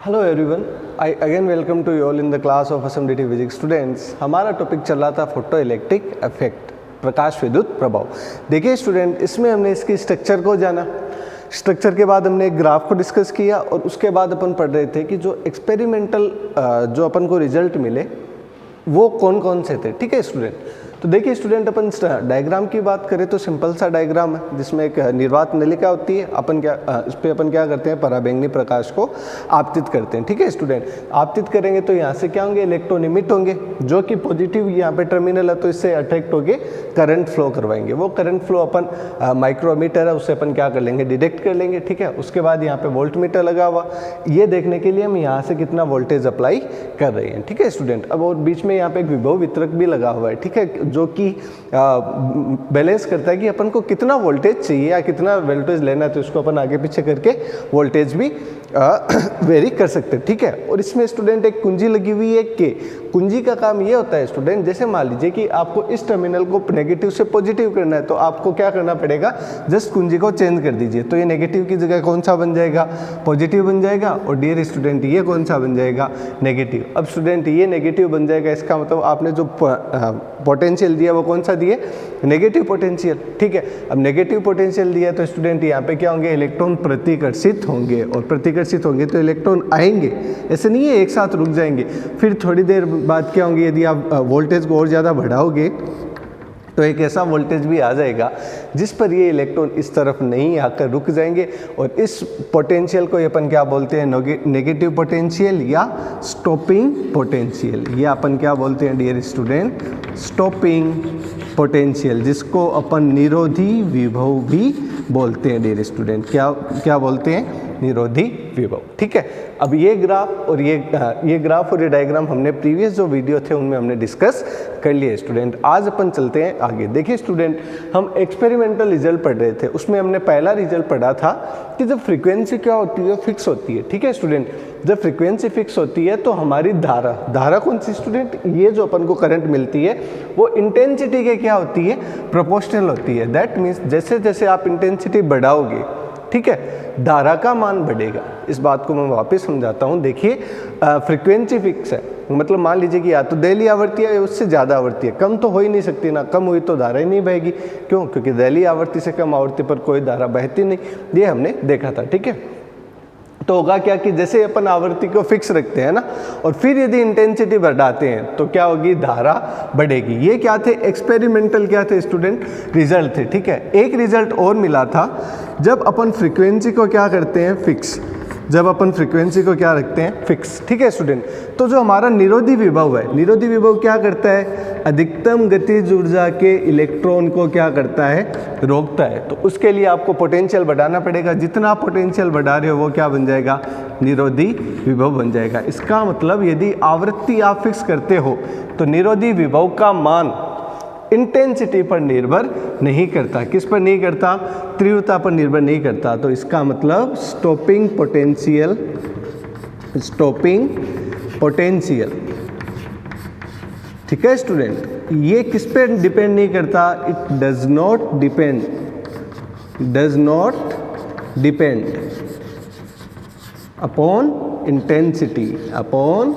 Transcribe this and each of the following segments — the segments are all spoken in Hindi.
Hello everyone, I again welcome to you all in the class of SMDT physics students. हमारा टॉपिक चल रहा था फोटो इलेक्ट्रिक इफेक्ट, प्रकाश विद्युत प्रभाव। देखिए स्टूडेंट, इसमें हमने इसकी स्ट्रक्चर को जाना, स्ट्रक्चर के बाद हमने एक ग्राफ को डिस्कस किया और उसके बाद अपन पढ़ रहे थे कि जो एक्सपेरिमेंटल जो अपन को रिजल्ट मिले वो कौन कौन से थे। ठीक है स्टूडेंट, तो देखिए स्टूडेंट, अपन डायग्राम की बात करें तो सिंपल सा डायग्राम है जिसमें एक निर्वात नलिका होती है। अपन क्या इस पर अपन क्या करते हैं, पराबैंगनी प्रकाश को आपतित करते हैं। ठीक है स्टूडेंट, आपतित करेंगे तो यहाँ से क्या होंगे, इलेक्ट्रॉन इमिट होंगे जो कि पॉजिटिव यहाँ पे टर्मिनल है तो इससे अट्रैक्ट होके करंट फ्लो करवाएंगे। वो करंट फ्लो अपन माइक्रोमीटर है उससे अपन क्या कर लेंगे, डिटेक्ट कर लेंगे। ठीक है, उसके बाद यहाँ पे वोल्ट मीटर लगा हुआ, ये देखने के लिए हम यहाँ से कितना वोल्टेज अप्लाई कर रहे हैं। ठीक है स्टूडेंट, अब और बीच में यहाँ पे एक विभव वितरक भी लगा हुआ है। ठीक है, जो कि बैलेंस करता है कि अपन को कितना वोल्टेज चाहिए या कितना वोल्टेज लेना है, तो इसको अपन आगे पीछे करके वोल्टेज भी वेरी कर सकते हैं। ठीक है, और इसमें स्टूडेंट एक कुंजी लगी हुई है के कुंजी का काम ये होता है स्टूडेंट, जैसे मान लीजिए कि आपको इस टर्मिनल को नेगेटिव से पॉजिटिव करना है तो आपको क्या करना पड़ेगा, जस्ट कुंजी को चेंज कर दीजिए तो ये नेगेटिव की जगह कौन सा बन जाएगा, पॉजिटिव बन जाएगा। और डियर स्टूडेंट, ये कौन सा बन जाएगा, नेगेटिव। अब स्टूडेंट ये नेगेटिव बन जाएगा, इसका मतलब आपने जो पोटेंशियल दिया वो कौन सा दिए, नेगेटिव पोटेंशियल। ठीक है, अब नेगेटिव पोटेंशियल दिया तो स्टूडेंट यहाँ पे क्या होंगे, इलेक्ट्रॉन प्रतिकर्षित होंगे, और प्रतिकर्षित होंगे तो इलेक्ट्रॉन आएंगे, ऐसे नहीं है एक साथ रुक जाएंगे। फिर थोड़ी देर बाद क्या होंगे, यदि आप वोल्टेज को और ज़्यादा बढ़ाओगे तो एक ऐसा वोल्टेज भी आ जाएगा जिस पर ये इलेक्ट्रॉन इस तरफ नहीं आकर रुक जाएंगे, और इस पोटेंशियल को अपन क्या बोलते हैं, नेगेटिव पोटेंशियल या स्टॉपिंग पोटेंशियल। ये अपन क्या बोलते हैं डियर स्टूडेंट, स्टॉपिंग पोटेंशियल, जिसको अपन निरोधी विभव भी बोलते हैं डियर स्टूडेंट। क्या बोलते हैं, निरोधी विभव। ठीक है, अब ये ग्राफ और ये ग्राफ और ये डायग्राम हमने प्रीवियस जो वीडियो थे उनमें हमने डिस्कस कर लिए स्टूडेंट। आज अपन चलते हैं आगे। देखिए स्टूडेंट, हम एक्सपेरिमेंटल रिजल्ट पढ़ रहे थे, उसमें हमने पहला रिजल्ट पढ़ा था कि जब फ्रीक्वेंसी क्या होती है, फिक्स होती है। ठीक है स्टूडेंट, जब फ्रीक्वेंसी फिक्स होती है तो हमारी धारा कौन सी स्टूडेंट, ये जो अपन को करंट मिलती है वो इंटेंसिटी के क्या होती है, प्रोपोर्शनल होती है। दैट मीन्स जैसे जैसे आप इंटेंसिटी बढ़ाओगे, ठीक है, धारा का मान बढ़ेगा। इस बात को मैं वापस समझाता हूँ। देखिए फ्रीक्वेंसी फिक्स है, मतलब मान लीजिए कि या तो दहलीय आवृत्ति है या उससे ज़्यादा आवृत्ति है, कम तो हो ही नहीं सकती ना, कम हुई तो धारा ही नहीं बहेगी। क्यों, क्योंकि दहलीय आवृत्ति से कम आवृत्ति पर कोई धारा बहती नहीं, ये हमने देखा था। ठीक है, तो होगा क्या कि जैसे अपन आवृत्ति को फिक्स रखते हैं ना, और फिर यदि इंटेंसिटी बढ़ाते हैं तो क्या होगी, धारा बढ़ेगी। ये क्या थे, एक्सपेरिमेंटल क्या थे स्टूडेंट, रिजल्ट थे। ठीक है, एक रिजल्ट और मिला था, जब अपन फ्रीक्वेंसी को क्या करते हैं, फिक्स, जब अपन फ्रीक्वेंसी को क्या रखते हैं, फिक्स। ठीक है स्टूडेंट, तो जो हमारा निरोधी विभव है, निरोधी विभव क्या करता है, अधिकतम गतिज ऊर्जा के इलेक्ट्रॉन को क्या करता है, रोकता है। तो उसके लिए आपको पोटेंशियल बढ़ाना पड़ेगा, जितना पोटेंशियल बढ़ा रहे हो वो क्या बन जाएगा, निरोधी विभव बन जाएगा। इसका मतलब यदि आवृत्ति आप फिक्स करते हो तो निरोधी विभव का मान इंटेंसिटी पर निर्भर नहीं करता। किस पर नहीं करता, तीव्रता पर निर्भर नहीं करता। तो इसका मतलब स्टॉपिंग पोटेंशियल, स्टॉपिंग पोटेंशियल। ठीक है स्टूडेंट, ये किस पे डिपेंड नहीं करता, it does not depend, does not depend upon intensity, upon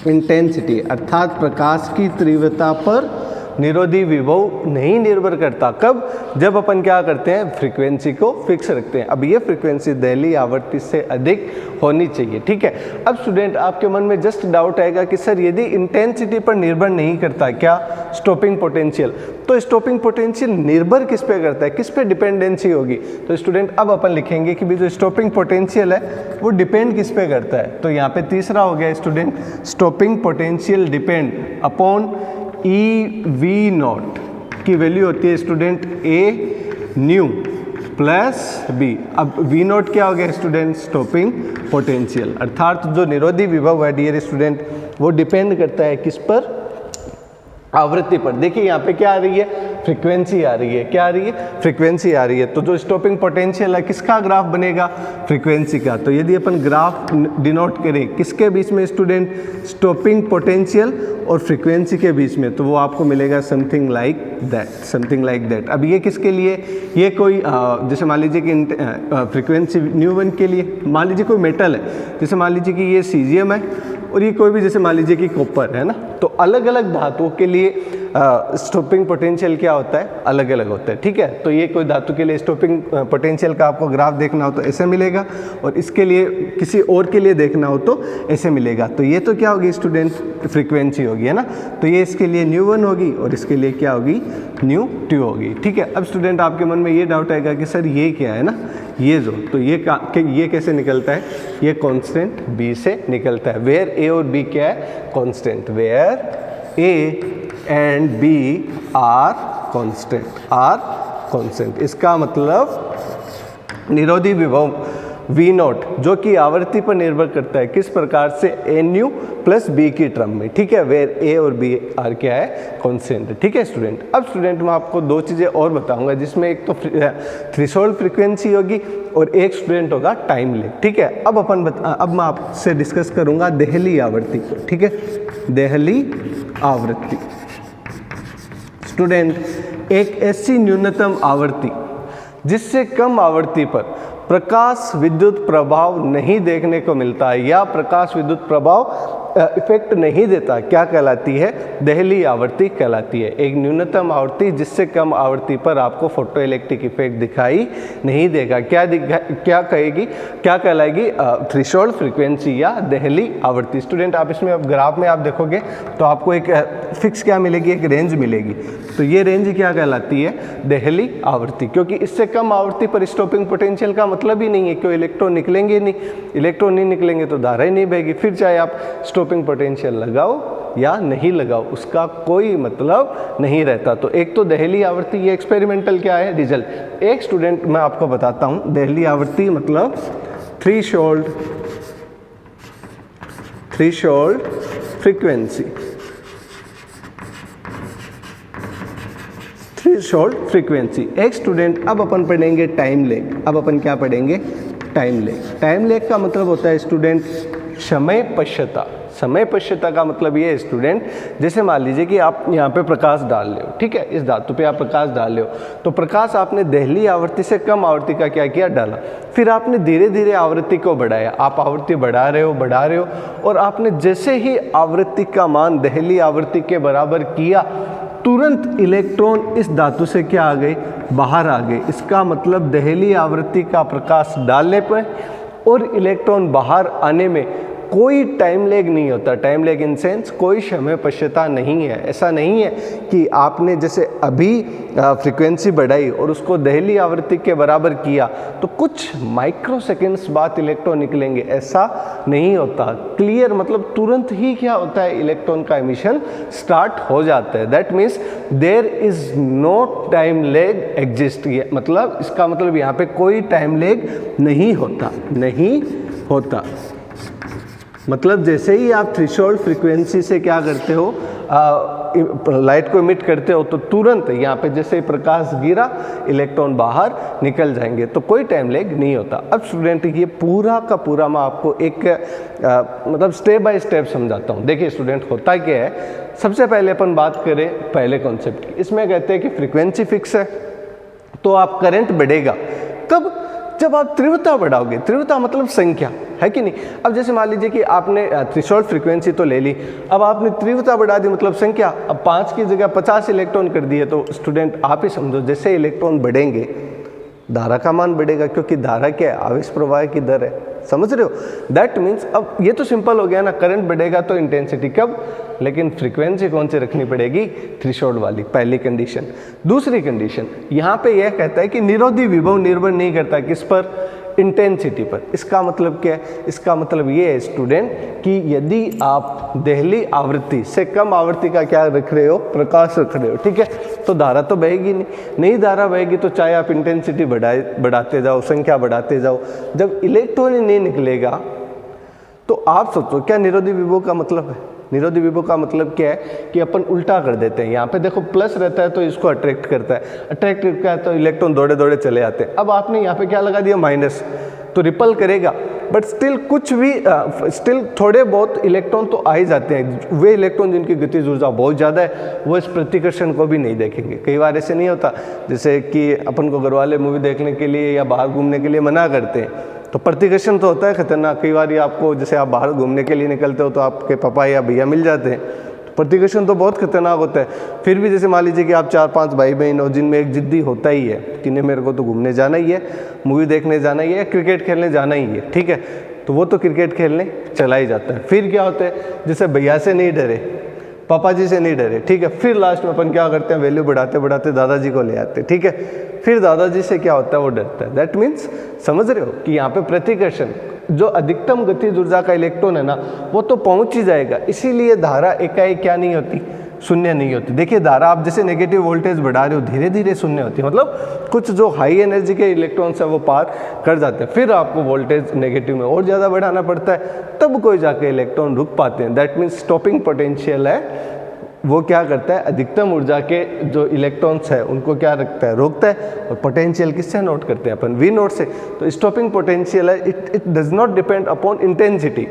intensity, अर्थात प्रकाश की तीव्रता पर निरोधी विभव नहीं निर्भर करता। कब, जब अपन क्या करते हैं, फ्रीक्वेंसी को फिक्स रखते हैं। अब ये फ्रीक्वेंसी दहलीय आवृत्ति से अधिक होनी चाहिए। ठीक है, अब स्टूडेंट आपके मन में जस्ट डाउट आएगा कि सर यदि इंटेंसिटी पर निर्भर नहीं करता क्या, स्टॉपिंग पोटेंशियल, तो स्टॉपिंग पोटेंशियल निर्भर किस पे करता है, किस पे डिपेंडेंसी होगी। तो स्टूडेंट अब अपन लिखेंगे कि जो स्टॉपिंग पोटेंशियल है वो डिपेंड किस पे करता है। तो यहाँ पे तीसरा हो गया student, stopping potential depend upon e V naught की वैल्यू होती है student a nu plus b. अब वी नॉट क्या हो गया स्टूडेंट, स्टॉपिंग पोटेंशियल, अर्थात जो निरोधी विभव है डियर स्टूडेंट वो डिपेंड करता है किस पर, आवृत्ति पर। देखिए यहाँ पे क्या आ रही है, फ्रीक्वेंसी आ रही है। क्या आ रही है? फ्रीक्वेंसी आ रही है। तो जो स्टॉपिंग पोटेंशियल है किसका ग्राफ बनेगा? फ्रीक्वेंसी का। तो यदि अपन ग्राफ डिनोट करें किसके बीच में स्टूडेंट? स्टॉपिंग पोटेंशियल और फ्रीक्वेंसी के बीच में, तो वो आपको मिलेगा something like that, something like that. अब ये किसके लिए? ये कोई जैसे मान लीजिए कि फ्रीक्वेंसी न्यू1 के लिए, मान लीजिए कोई मेटल है, जैसे मान लीजिए कि ये सीजियम है और ये कोई भी जैसे मान लीजिए कि कॉपर है ना, तो अलग अलग धातुओं के लिए स्टॉपिंग पोटेंशियल क्या होता है? अलग अलग होता है। ठीक है, तो ये कोई धातु के लिए स्टॉपिंग पोटेंशियल का आपको ग्राफ देखना हो तो ऐसे मिलेगा, और इसके लिए किसी और के लिए देखना हो तो ऐसे मिलेगा। तो ये तो क्या होगी स्टूडेंट? फ्रीक्वेंसी होगी, है ना। तो ये इसके लिए न्यू1 होगी और इसके लिए क्या होगी? न्यू2 होगी। ठीक है, अब स्टूडेंट आपके मन में ये डाउट आएगा कि सर ये क्या है ना, ये जो, तो ये कैसे निकलता है? ये कांस्टेंट बी से निकलता है। वेयर ए और बी क्या है? Constant. Where a and b are constant. इसका मतलब निरोधी विभव V0 जो कि आवर्ती पर निर्भर करता है, किस प्रकार से? NU प्लस बी की टर्म में। ठीक है, वेयर ए और बी आर क्या है? कांस्टेंट। ठीक है स्टूडेंट। अब स्टूडेंट मैं आपको दो चीज़ें और बताऊंगा, जिसमें एक तो थ्रेशोल्ड फ्रीक्वेंसी होगी और एक स्टूडेंट होगा टाइम लेग। ठीक है, अब मैं आपसे डिस्कस करूंगा देहली आवृत्ति को। ठीक है, देहली आवृत्ति स्टूडेंट एक ऐसी न्यूनतम आवृत्ति जिससे कम आवृत्ति पर प्रकाश विद्युत प्रभाव नहीं देखने को मिलता है, या प्रकाश विद्युत प्रभाव इफेक्ट नहीं देता, क्या कहलाती है? देहली आवृत्ति कहलाती है। एक न्यूनतम आवृत्ति जिससे कम आवृत्ति पर आपको फोटो इलेक्ट्रिक इफेक्ट दिखाई नहीं देगा। क्या कहलाएगी? थ्रेशोल्ड फ्रीक्वेंसी या देहली आवृत्ति। स्टूडेंट आप इसमें अब ग्राफ में आप देखोगे तो आपको एक फिक्स क्या मिलेगी? एक रेंज मिलेगी। तो ये रेंज क्या कहलाती है? देहली आवृत्ति। क्योंकि इससे कम आवृत्ति पर स्टॉपिंग पोटेंशियल का मतलब ही नहीं है, क्यों? इलेक्ट्रॉन निकलेंगे नहीं, इलेक्ट्रॉन नहीं निकलेंगे तो धारा ही नहीं बहेगी। फिर चाहे आप स्टॉपिंग पोटेंशियल लगाओ या नहीं लगाओ, उसका कोई मतलब नहीं रहता। तो एक तो देहली आवृत्ति, ये एक्सपेरिमेंटल क्या है? रिजल्ट। एक स्टूडेंट मैं आपको बताता हूं, देहली आवृत्ति मतलब थ्रेशोल्ड फ्रीक्वेंसी। Threshold frequency. एक स्टूडेंट अब अपन पढ़ेंगे टाइम लेग। अब अपन क्या पढ़ेंगे? Time leg. टाइम लेग का मतलब होता है स्टूडेंट समय पश्यता। समय पश्यता का मतलब ये है स्टूडेंट, जैसे मान लीजिए कि आप यहाँ पे प्रकाश डाल रहे हो, ठीक है, इस धातु पे आप प्रकाश डाल रहे हो, तो प्रकाश आपने देहली आवृत्ति से कम आवृत्ति का क्या किया? डाला। फिर आपने धीरे धीरे आवृत्ति को बढ़ाया, आप आवृत्ति बढ़ा रहे हो, और आपने जैसे ही आवृत्ति का मान देहली आवृत्ति के बराबर किया, तुरंत इलेक्ट्रॉन इस धातु से क्या आ गए? बाहर आ गए। इसका मतलब देहली आवृत्ति का प्रकाश डालने पर और इलेक्ट्रॉन बाहर आने में कोई टाइम लेग नहीं होता। टाइम लेग इन सेंस कोई समय पश्यता नहीं है। ऐसा नहीं है कि आपने जैसे अभी फ्रीक्वेंसी बढ़ाई और उसको देहली आवृत्ति के बराबर किया तो कुछ माइक्रो सेकेंड्स बाद इलेक्ट्रॉन निकलेंगे, ऐसा नहीं होता। क्लियर मतलब तुरंत ही क्या होता है? इलेक्ट्रॉन का एमिशन स्टार्ट हो जाता है। That means there is no time lag exist. मतलब इसका मतलब यहाँ पे कोई टाइम लेग नहीं होता। मतलब जैसे ही आप थ्रेशोल्ड फ्रीक्वेंसी से क्या करते हो? लाइट को इमिट करते हो, तो तुरंत यहाँ पे जैसे प्रकाश गिरा इलेक्ट्रॉन बाहर निकल जाएंगे, तो कोई टाइम लेग नहीं होता। अब स्टूडेंट ये पूरा का पूरा मैं आपको एक मतलब स्टेप बाय स्टेप समझाता हूँ। देखिए स्टूडेंट होता क्या है, सबसे पहले अपन बात करें पहले कॉन्सेप्ट की। इसमें कहते हैं कि फ्रीक्वेंसी फिक्स है तो आप करंट बढ़ेगा कब? जब आप तीव्रता बढ़ाओगे। तीव्रता मतलब संख्या, है कि नहीं? अब जैसे मान लीजिए कि आपने थ्रेशोल्ड फ्रीक्वेंसी तो ले ली, अब आपने तीव्रता बढ़ा दी मतलब संख्या, अब 5 की जगह 50 इलेक्ट्रॉन कर दिए, तो स्टूडेंट आप ही समझो जैसे इलेक्ट्रॉन बढ़ेंगे धारा का मान बढ़ेगा, क्योंकि धारा क्या है? आवेश प्रवाह की दर है। समझ रहे हो? दैट मीन्स अब ये तो सिंपल हो गया ना, करंट बढ़ेगा तो इंटेंसिटी कब, लेकिन फ्रीक्वेंसी कौन सी रखनी पड़ेगी? थ्रेशोल्ड वाली, पहली कंडीशन। दूसरी कंडीशन यहाँ पे यह कहता है कि निरोधी विभव निर्भर नहीं करता किस पर? इंटेंसिटी पर। इसका मतलब क्या है? इसका मतलब ये है स्टूडेंट कि यदि आप देहली आवृत्ति से कम आवृत्ति का क्या रख रहे हो? प्रकाश रख रहे हो, ठीक है, तो धारा तो बहेगी नहीं धारा बहेगी तो चाहे आप इंटेंसिटी बढ़ाते जाओ, संख्या बढ़ाते जाओ, जब इलेक्ट्रॉन ही नहीं निकलेगा तो आप सोचो क्या निरोधी विभव का मतलब है? निरोधी विभव का मतलब क्या है कि अपन उल्टा कर देते हैं। यहाँ पे देखो प्लस रहता है तो इसको अट्रैक्ट करता है, अट्रैक्ट करता है तो इलेक्ट्रॉन दौड़े दौड़े चले आते हैं। अब आपने यहाँ पे क्या लगा दिया माइनस, तो रिपल करेगा, बट स्टिल कुछ भी स्टिल थोड़े बहुत इलेक्ट्रॉन तो आ ही जाते हैं। वे इलेक्ट्रॉन जिनकी गतिज ऊर्जा बहुत ज़्यादा है वो इस प्रतिकर्षण को भी नहीं देखेंगे। कई बार ऐसे नहीं होता, जैसे कि अपन को घर वाले मूवी देखने के लिए या बाहर घूमने के लिए मना करते हैं, तो प्रतिकर्षण तो होता है खतरनाक। कई बार आपको, जैसे आप बाहर घूमने के लिए निकलते हो तो आपके पापा या भैया मिल जाते हैं, प्रतिकर्षण तो बहुत खतरनाक होता है। फिर भी जैसे मान लीजिए कि आप 4-5 भाई बहन हो जिनमें एक जिद्दी होता ही है कि नहीं मेरे को तो घूमने जाना ही है, मूवी देखने जाना ही है, क्रिकेट खेलने जाना ही है, ठीक है, तो वो तो क्रिकेट खेलने चला ही जाता है। फिर क्या होता है, जैसे भैया से नहीं डरे, पापा जी से नहीं डरे, ठीक है, फिर लास्ट में अपन क्या करते हैं, वैल्यू बढ़ाते बढ़ाते दादाजी को ले आते हैं, ठीक है, फिर दादाजी से क्या होता है, वो डरता है। दैट मीन्स समझ रहे हो कि यहाँ पे प्रतिकर्षण, जो अधिकतम गतिज ऊर्जा का इलेक्ट्रॉन है ना वो तो पहुंच ही जाएगा, इसीलिए धारा एकाएक क्या नहीं होती, शून्य नहीं होती। देखिए धारा आप जैसे नेगेटिव वोल्टेज बढ़ा रहे हो धीरे धीरे शून्य होती है, मतलब कुछ जो हाई एनर्जी के इलेक्ट्रॉन्स है वो पार कर जाते हैं, फिर आपको वोल्टेज नेगेटिव में और ज़्यादा बढ़ाना पड़ता है, तब कोई जाके इलेक्ट्रॉन रुक पाते हैं। दैट मीन्स स्टॉपिंग पोटेंशियल है वो क्या करता है, अधिकतम ऊर्जा के जो इलेक्ट्रॉन्स है उनको क्या रखता है, रोकता है। और पोटेंशियल किससे नोट करते हैं अपन, वी नोट से। तो स्टॉपिंग पोटेंशियल है, it does not depend upon intensity,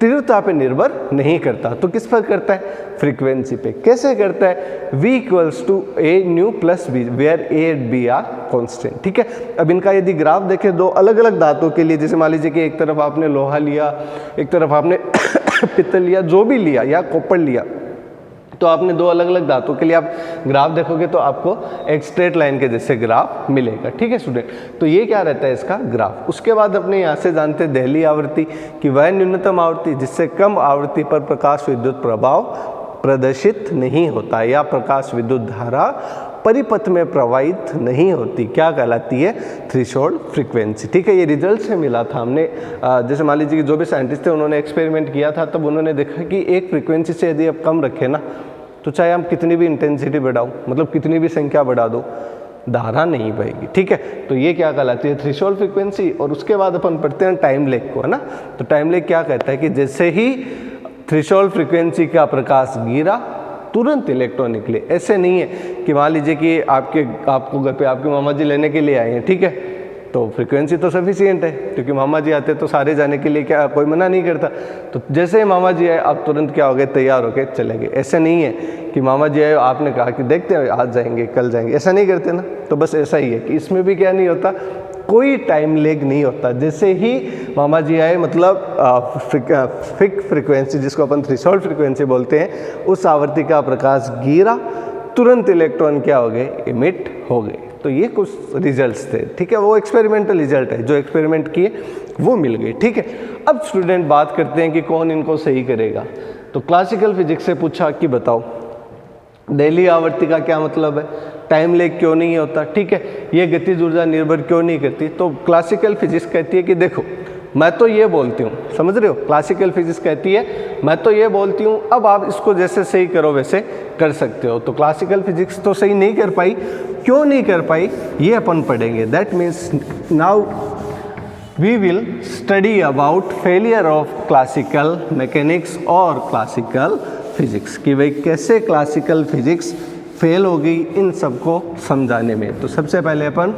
तीव्रता पे निर्भर नहीं करता। तो किस पर करता है, फ्रीक्वेंसी पे। कैसे करता है, V equals to a nu plus b where a and b are constant, ठीक है। अब इनका यदि ग्राफ देखें दो अलग अलग धातु के लिए, जैसे मान लीजिए कि एक तरफ आपने लोहा लिया, एक तरफ आपने पित्तल लिया, जो भी लिया, या कॉपर लिया, तो आपने दो अलग अलग धातु के लिए आप ग्राफ देखोगे तो आपको एक स्ट्रेट लाइन के जैसे ग्राफ मिलेगा, ठीक है स्टूडेंट। तो ये क्या रहता है इसका ग्राफ। उसके बाद अपने यहाँ से जानते हैं दहली आवृत्ति कि वह न्यूनतम आवृत्ति जिससे कम आवृत्ति पर प्रकाश विद्युत प्रभाव प्रदर्शित नहीं होता या प्रकाश विद्युत धारा परिपथ में प्रवाहित नहीं होती, क्या कहलाती है, थ्रेशोल्ड फ्रीक्वेंसी, ठीक है। ये रिजल्ट से मिला था हमने, जैसे मान लीजिए कि जो भी साइंटिस्ट थे उन्होंने एक्सपेरिमेंट किया था, तब उन्होंने देखा कि एक फ्रीक्वेंसी से यदि आप कम रखें ना, तो चाहे हम कितनी भी इंटेंसिटी बढ़ाओ, मतलब कितनी भी संख्या बढ़ा दो, धारा नहीं बहेगी, ठीक है। तो ये क्या कहलाती है, थ्रेशोल्ड फ्रीक्वेंसी। और उसके बाद अपन पढ़ते हैं टाइम लेग को, है ना। तो टाइम लेग क्या कहता है कि जैसे ही थ्रेशोल्ड फ्रीक्वेंसी का प्रकाश गिरा तुरंत इलेक्ट्रॉन निकले। ऐसे नहीं है कि मान लीजिए कि आपको घर पे आपके मामा जी लेने के लिए आए हैं, ठीक है, तो फ्रीक्वेंसी तो सफिशिएंट है क्योंकि मामा जी आते तो सारे जाने के लिए क्या कोई मना नहीं करता। तो जैसे ही मामा जी आए आप तुरंत क्या हो गए, तैयार होके चले गए। ऐसा नहीं है कि मामा जी आए आपने कहा कि देखते हैं आज जाएंगे कल जाएंगे, ऐसा नहीं करते ना। तो बस ऐसा ही है कि इसमें भी क्या नहीं होता, कोई टाइम लेग नहीं होता। जैसे ही मामा जी आए मतलब फिक्स फ्रीक्वेंसी जिसको अपन थ्रेशोल्ड फ्रीक्वेंसी बोलते हैं, उस आवृत्ति का प्रकाश गिरा, तुरंत इलेक्ट्रॉन क्या हो गए, इमिट हो गए। तो ये कुछ रिजल्ट्स थे, ठीक है, वो एक्सपेरिमेंटल रिजल्ट है, जो एक्सपेरिमेंट किए वो मिल गए, ठीक है। अब स्टूडेंट बात करते हैं कि कौन इनको सही करेगा। तो क्लासिकल फिजिक्स से पूछा कि बताओ दहली आवृत्ति का क्या मतलब है, टाइम लेग क्यों नहीं होता, ठीक है, ये गतिज ऊर्जा निर्भर क्यों नहीं करती। तो क्लासिकल फिजिक्स कहती है कि देखो मैं तो ये बोलती हूँ, समझ रहे हो, क्लासिकल फिजिक्स कहती है मैं तो ये बोलती हूँ, अब आप इसको जैसे सही करो वैसे कर सकते हो। तो क्लासिकल फिजिक्स तो सही नहीं कर पाई, क्यों नहीं कर पाई ये अपन पढ़ेंगे। That means now we will study about failure of classical mechanics और क्लासिकल फिजिक्स, कि भाई कैसे क्लासिकल फिजिक्स फेल हो गई इन सबको समझाने में। तो सबसे पहले अपन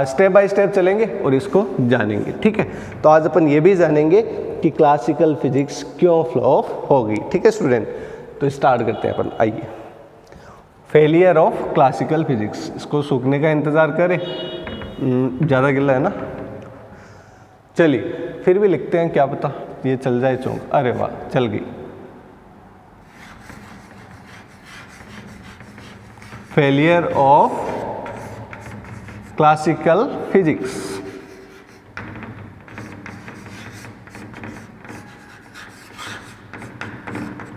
स्टेप बाय स्टेप चलेंगे और इसको जानेंगे, ठीक है। तो आज अपन ये भी जानेंगे कि क्लासिकल फिजिक्स क्यों फ्लॉप हो गई, ठीक है स्टूडेंट। तो स्टार्ट करते हैं अपन, आइए। फेलियर ऑफ क्लासिकल फिजिक्स, इसको सूखने का इंतज़ार करें, ज़्यादा गिल्ला है ना, चलिए फिर भी लिखते हैं, क्या पता ये चल जाए चौंक। अरे वाह चल गई। Failure of classical physics,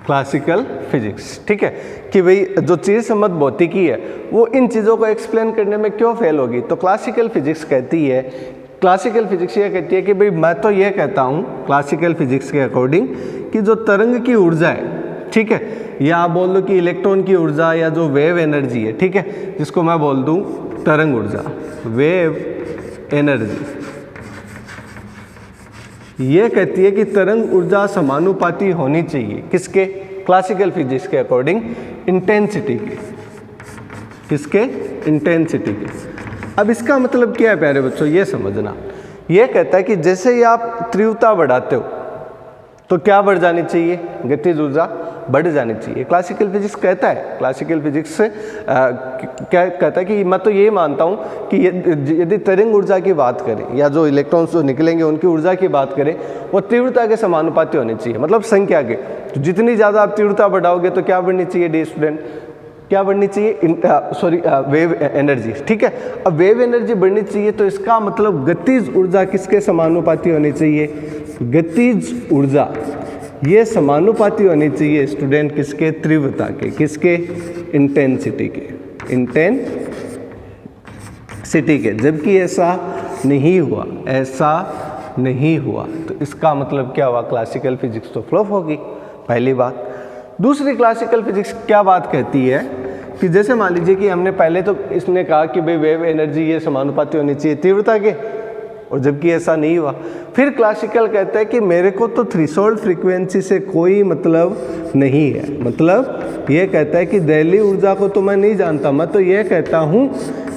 classical physics, ठीक है, कि भाई जो चीज़ सम्मत भौतिकी है वो इन चीज़ों को एक्सप्लेन करने में क्यों फेल होगी। तो क्लासिकल फिजिक्स कहती है, क्लासिकल फिजिक्स ये कहती है कि भाई मैं तो ये कहता हूँ क्लासिकल फिजिक्स के अकॉर्डिंग कि जो तरंग की ऊर्जा है, ठीक है, या आप बोल दो कि इलेक्ट्रॉन की ऊर्जा या जो वेव एनर्जी है, ठीक है, जिसको मैं बोल दूं तरंग ऊर्जा, वेव एनर्जी, ये कहती है कि तरंग ऊर्जा समानुपाती होनी चाहिए किसके, क्लासिकल फिजिक्स के अकॉर्डिंग इंटेंसिटी के, किसके, इंटेंसिटी के। अब इसका मतलब क्या है प्यारे बच्चों, ये समझना। ये कहता है कि जैसे ही आप तीव्रता बढ़ाते हो तो क्या बढ़ जानी चाहिए, गतिज ऊर्जा बढ़ जानी चाहिए। क्लासिकल फिजिक्स कहता है, क्लासिकल फिजिक्स से क्या कहता है कि मैं तो ये मानता हूँ कि यदि तरंग ऊर्जा की बात करें या जो इलेक्ट्रॉन्स जो निकलेंगे उनकी ऊर्जा की बात करें, वो तीव्रता के समानुपाती होनी चाहिए, मतलब संख्या के। तो जितनी ज़्यादा आप तीव्रता बढ़ाओगे तो क्या बढ़नी चाहिए डी स्टूडेंट, क्या बढ़नी चाहिए, सॉरी वेव एनर्जी, ठीक है। अब वेव एनर्जी बढ़नी चाहिए तो इसका मतलब गतिज ऊर्जा किसके समानुपाती होनी चाहिए, गतिज ऊर्जा ये समानुपाती होनी चाहिए स्टूडेंट किसके, तीव्रता के, किसके, इंटेंसिटी के, इंटेंसिटी के। जबकि ऐसा नहीं हुआ, ऐसा नहीं हुआ, तो इसका मतलब क्या हुआ, क्लासिकल फिजिक्स तो फ्लॉप होगी, पहली बात। दूसरी, क्लासिकल फिजिक्स क्या बात कहती है कि जैसे मान लीजिए कि हमने पहले तो इसने कहा कि भाई वेव एनर्जी ये समानुपाती होनी चाहिए तीव्रता के, और जबकि ऐसा नहीं हुआ। फिर क्लासिकल कहता है कि मेरे को तो थ्रेशोल्ड फ्रीक्वेंसी से कोई मतलब नहीं है, मतलब ये कहता है कि दहली ऊर्जा को तो मैं नहीं जानता, मैं तो ये कहता हूँ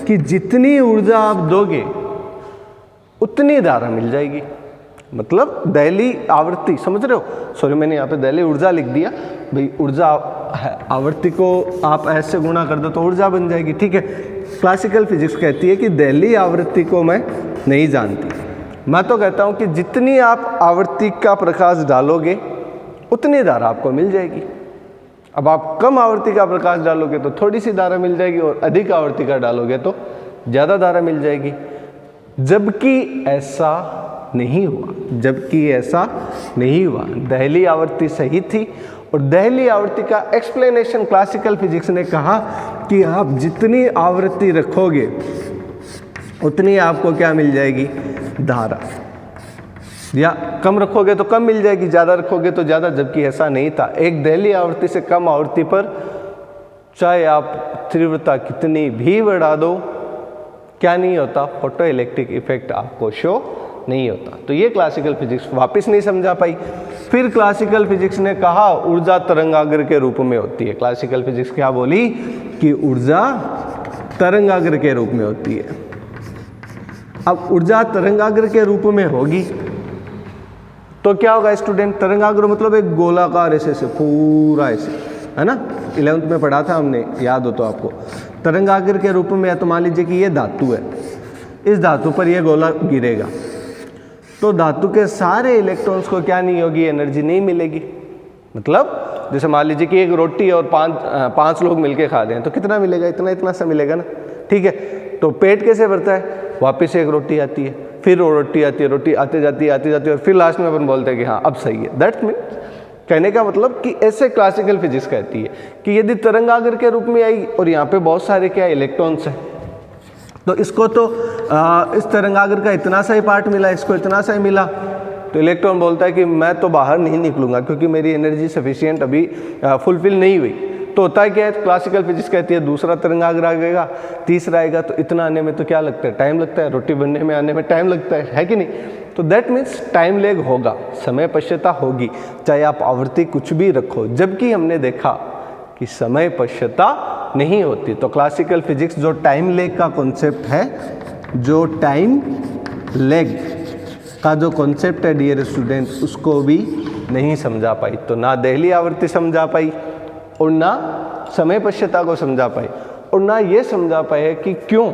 कि जितनी ऊर्जा आप दोगे उतनी धारा मिल जाएगी, मतलब दहली आवृत्ति, समझ रहे हो, सॉरी मैंने यहाँ पे दहली ऊर्जा लिख दिया, भाई ऊर्जा आवृत्ति को आप ऐसे गुणा कर दो तो ऊर्जा बन जाएगी, ठीक है। क्लासिकल फिजिक्स कहती है कि दहली आवृत्ति को मैं नहीं जानती, मैं तो कहता हूँ कि जितनी आप आवृत्ति का प्रकाश डालोगे उतनी धारा आपको मिल जाएगी। अब आप कम आवृत्ति का प्रकाश डालोगे तो थोड़ी सी धारा मिल जाएगी, और अधिक आवृत्ति का डालोगे तो ज़्यादा धारा मिल जाएगी। जबकि ऐसा नहीं हुआ, जबकि ऐसा नहीं हुआ, दहली आवृत्ति सही थी, और दहली आवृत्ति का एक्सप्लेनेशन क्लासिकल फिजिक्स ने कहा कि आप जितनी आवृत्ति रखोगे उतनी आपको क्या मिल जाएगी, धारा, या कम रखोगे तो कम मिल जाएगी, ज़्यादा रखोगे तो ज़्यादा। जबकि ऐसा नहीं था, एक दहली आवृत्ति से कम आवृत्ति पर चाहे आप तीव्रता कितनी भी बढ़ा दो, क्या नहीं होता, फोटो इलेक्ट्रिक इफेक्ट आपको शो नहीं होता। तो ये क्लासिकल फिजिक्स वापस नहीं समझा पाई। फिर क्लासिकल फिजिक्स ने कहा ऊर्जा तरंगाग्र के रूप में होती है। क्लासिकल फिजिक्स क्या बोली कि ऊर्जा तरंगाग्र के रूप में होती है। अब ऊर्जा तरंगाग्र के रूप में होगी तो क्या होगा स्टूडेंट, तरंगाग्र मतलब एक गोलाकार ऐसे पूरा ऐसे, है ना, 11th में पढ़ा था हमने, याद हो तो आपको। तरंगाग्र के रूप में, या तो मान लीजिए कि ये धातु है, इस धातु पर ये गोला गिरेगा तो धातु के सारे इलेक्ट्रॉन्स को क्या नहीं होगी, एनर्जी नहीं मिलेगी। मतलब जैसे मान लीजिए कि एक रोटी और पांच लोग मिलके खा रहे हैं तो कितना मिलेगा, इतना इतना सा मिलेगा ना, ठीक है। तो पेट कैसे भरता है, वापस एक रोटी आती है, फिर वो रोटी आती है, रोटी आते जाती है, और फिर लास्ट में अपन बोलते हैं कि हाँ अब सही है। दैट मीन्स कहने का मतलब कि ऐसे क्लासिकल फिजिक्स कहती है कि यदि तरंगाग्र के रूप में आई और यहाँ पे बहुत सारे क्या इलेक्ट्रॉन्स हैं, तो इसको तो इस तरंगाग्र का इतना सा ही पार्ट मिला, इसको इतना सा ही मिला, तो इलेक्ट्रॉन बोलता है कि मैं तो बाहर नहीं निकलूंगा क्योंकि मेरी एनर्जी सफिशिएंट अभी फुलफिल नहीं हुई। तो होता है क्या है, क्लासिकल फिजिक्स कहती है दूसरा तरंगाग्र आएगा, तीसरा आएगा, तो इतना आने में तो क्या लगता है, टाइम लगता है, रोटी बनने में आने में टाइम लगता है कि नहीं। तो दैट मीन्स टाइम लेग होगा, समय पश्यता होगी, चाहे आप आवृत्ति कुछ भी रखो। जबकि हमने देखा कि समय पश्यता नहीं होती। तो क्लासिकल फिजिक्स जो टाइम लेग का कॉन्सेप्ट है, जो टाइम लेग का जो कॉन्सेप्ट है डियर स्टूडेंट, उसको भी नहीं समझा पाई। तो ना दहली आवृत्ति समझा पाई और ना समय पश्यता को समझा पाई, और ना ये समझा पाए कि क्यों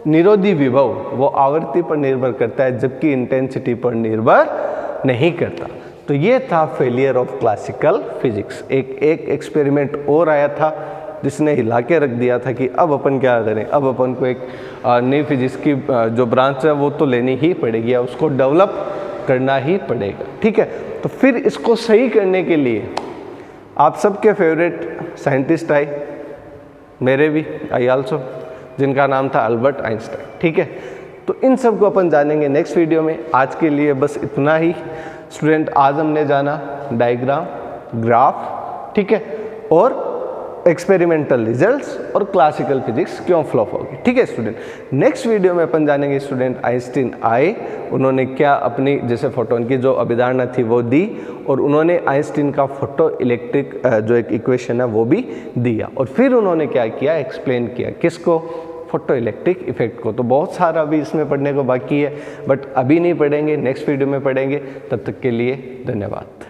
निरोधी विभव वो आवृत्ति पर निर्भर करता है जबकि इंटेंसिटी पर निर्भर नहीं करता। तो ये था फेलियर ऑफ क्लासिकल फिजिक्स। एक एक्सपेरिमेंट और आया था जिसने हिला के रख दिया था कि अब अपन क्या करें, अब अपन को एक नई फिजिक्स की जो ब्रांच है वो तो लेनी ही पड़ेगी, उसको डेवलप करना ही पड़ेगा, ठीक है। तो फिर इसको सही करने के लिए आप सबके फेवरेट साइंटिस्ट आए, मेरे भी आई आल्सो, जिनका नाम था अल्बर्ट आइंस्टाइन, ठीक है। तो इन सब को अपन जानेंगे नेक्स्ट वीडियो में। आज के लिए बस इतना ही स्टूडेंट। आज हमने जाना डायग्राम, ग्राफ, ठीक है, और एक्सपेरिमेंटल रिजल्ट्स और क्लासिकल फिजिक्स क्यों फ्लॉप होगी। ठीक है स्टूडेंट, नेक्स्ट वीडियो में अपन जानेंगे स्टूडेंट आइंस्टीन आए, उन्होंने क्या अपनी जैसे फोटोन की जो अभिधारणा थी वो दी, और उन्होंने आइंस्टीन का फोटो इलेक्ट्रिक जो एक इक्वेशन है वो भी दिया, और फिर उन्होंने क्या किया, एक्सप्लेन किया किसको, फोटो इलेक्ट्रिक इफेक्ट को। तो बहुत सारा अभी इसमें पढ़ने को बाकी है, बट अभी नहीं पढ़ेंगे, नेक्स्ट वीडियो में पढ़ेंगे। तब तक के लिए धन्यवाद।